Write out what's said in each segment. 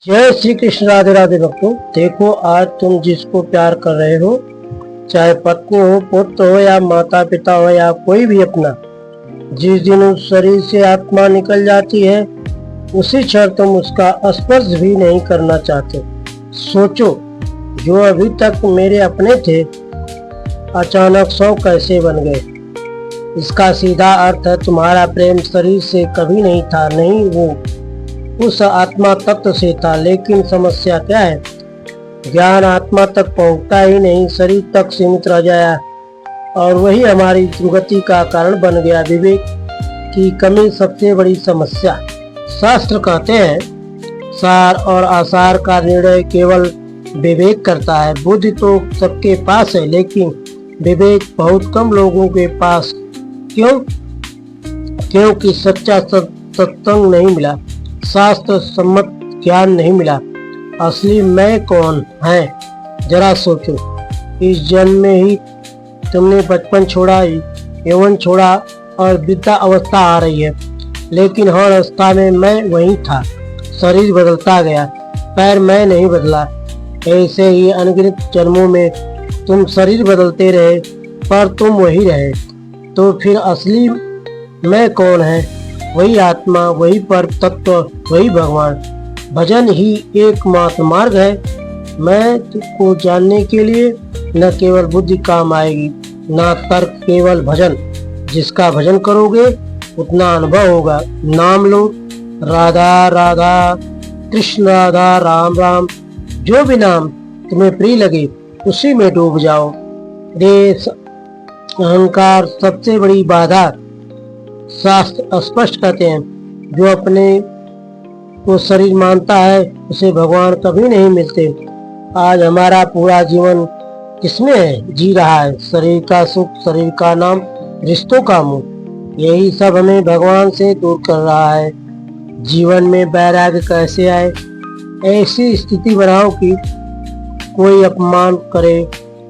जय श्री कृष्ण। राधे राधे भक्तों, देखो आज तुम जिसको प्यार कर रहे हो, चाहे पत्नी हो, पुत्र हो या माता पिता हो या कोई भी अपना, जिस दिन उस शरीर से आत्मा निकल जाती है उसी क्षण तुम उसका स्पर्श भी नहीं करना चाहते। सोचो, जो अभी तक मेरे अपने थे अचानक 100 कैसे बन गए। इसका सीधा अर्थ है तुम्हारा प्रेम शरीर से कभी नहीं था, नहीं वो उस आत्मा तत्व से था। लेकिन समस्या क्या है, ज्ञान आत्मा तक पहुंचता ही नहीं, शरीर तक सीमित रह जाया और वही हमारी दुर्गति का कारण बन गया। विवेक की कमी सबसे बड़ी समस्या। शास्त्र कहते हैं सार और आसार का निर्णय केवल विवेक करता है। बुद्धि तो सबके पास है लेकिन विवेक बहुत कम लोगों के पास। क्यों? क्योंकि सच्चा सत्संग नहीं मिला, शास्त्र सम्मत ज्ञान नहीं मिला। असली मैं कौन है जरा सोचो। इस जन्म में ही तुमने बचपन छोड़ा, यौवन छोड़ा और वृद्धा अवस्था आ रही है, लेकिन हर अवस्था में मैं वही था। शरीर बदलता गया, पैर मैं नहीं बदला। ऐसे ही अनगिनत जन्मों में तुम शरीर बदलते रहे पर तुम वही रहे। तो फिर असली मैं कौन है? वही आत्मा, वही पर तत्व, वही भगवान। भजन ही एकमात्र मार्ग है। मैं को जानने के लिए न केवल बुद्धि काम आएगी, न तर्क, केवल भजन। जिसका भजन करोगे उतना अनुभव होगा। नाम लो, राधा राधा कृष्ण राधा राम राम। जो भी नाम तुम्हें प्रिय लगे उसी में डूब जाओ। देश अहंकार सबसे बड़ी बाधा। शास्त्र स्पष्ट कहते हैं जो अपने को शरीर मानता है उसे भगवान कभी नहीं मिलते। आज हमारा पूरा जीवन किसमें है जी रहा है? शरीर का सुख, शरीर का नाम, रिश्तों का मुंह, यही सब हमें भगवान से दूर कर रहा है। जीवन में वैराग्य कैसे आए? ऐसी स्थिति बनाओ कि कोई अपमान करे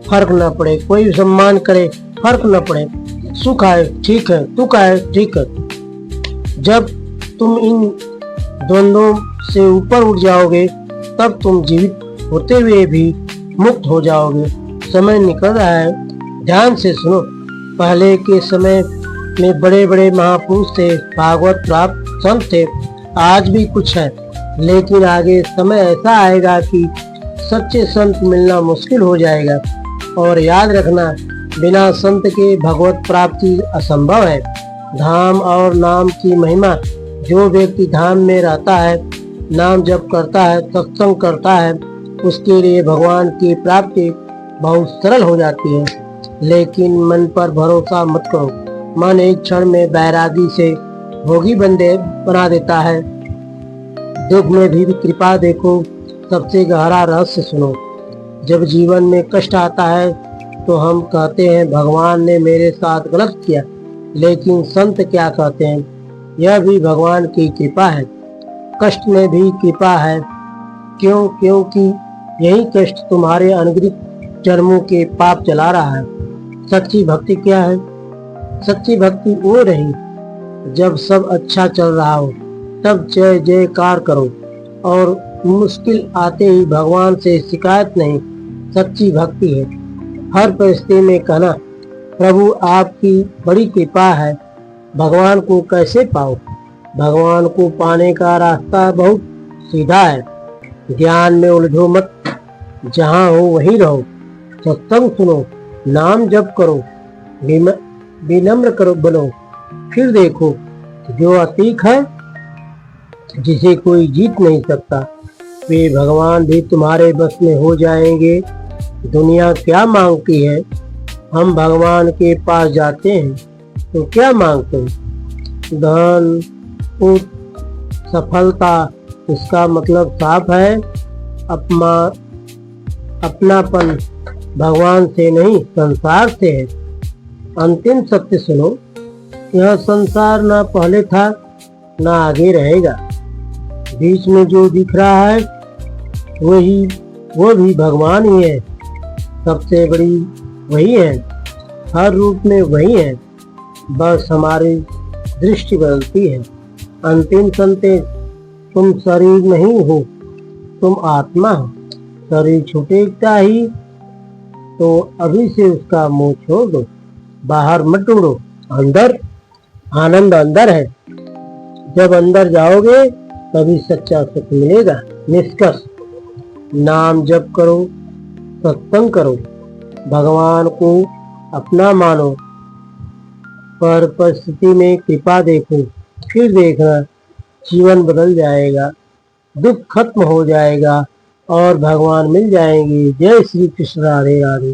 फर्क न पड़े, कोई सम्मान करे फर्क न पड़े। सुख आए ठीक है, दुख आए ठीक है। जब तुम इन द्वंद्वों से ऊपर उठ जाओगे तब तुम जीवित होते हुए भी मुक्त हो जाओगे। समय निकल रहा है, ध्यान से सुनो। पहले के समय में बड़े बड़े महापुरुष थे, भागवत प्राप्त संत थे, आज भी कुछ है, लेकिन आगे समय ऐसा आएगा कि सच्चे संत मिलना मुश्किल हो जाएगा। और याद रखना, बिना संत के भगवत प्राप्ति असंभव है। धाम और नाम की महिमा। जो व्यक्ति धाम में रहता है, नाम जप करता है, सत्संग करता है, उसके लिए भगवान की प्राप्ति बहुत सरल हो जाती है। लेकिन मन पर भरोसा मत करो। मन एक क्षण में बैरागी से भोगी बना देता है। दुख में भी कृपा देखो। सबसे गहरा रहस्य सुनो। जब जीवन में कष्ट आता है तो हम कहते हैं भगवान ने मेरे साथ गलत किया, लेकिन संत क्या कहते हैं? यह भी भगवान की कृपा है। कष्ट में भी कृपा है। क्यों? क्योंकि यही कष्ट तुम्हारे अनगिनत जन्मों के पाप जला रहा है। सच्ची भक्ति क्या है? सच्ची भक्ति वो रही जब सब अच्छा चल रहा हो तब जय जयकार करो और मुश्किल आते ही भगवान से शिकायत नहीं। सच्ची भक्ति है हर परिस्थिति में कहना प्रभु आपकी बड़ी कृपा है। भगवान को कैसे पाओ? भगवान को पाने का रास्ता बहुत सीधा है। ज्ञान में उलझो मत, जहाँ हो वहीं रहो। सत्संग सुनो, नाम जप करो, विनम्र करो बनो। फिर देखो, जो अतीक है जिसे कोई जीत नहीं सकता, वे भगवान भी तुम्हारे बस में हो जाएंगे। दुनिया क्या मांगती है? हम भगवान के पास जाते हैं तो क्या मांगते हैं? धन, पुत्र, सफलता। इसका मतलब साफ है, अपनापन भगवान से नहीं संसार से है। अंतिम सत्य सुनो, यह संसार ना पहले था ना आगे रहेगा। बीच में जो दिख रहा है वो भी भगवान ही है। सबसे बड़ी वही है, हर रूप में वही है, बस हमारी दृष्टि बदलती है। अंतिम संदेश, तुम शरीर नहीं हो, तुम आत्मा हो, शरीर छूटेगा ही तो अभी से उसका मोह छोड़ दो, बाहर मत ढूंढो, अंदर आनंद अंदर है। जब अंदर जाओगे तभी सच्चा सुख मिलेगा। निष्कर्ष, नाम जप करो, सत्संग करो, भगवान को अपना मानो, पर परिस्थिति में कृपा देखो, फिर देखना जीवन बदल जाएगा, दुख खत्म हो जाएगा और भगवान मिल जाएंगे। जय श्री कृष्ण, राधे राधे।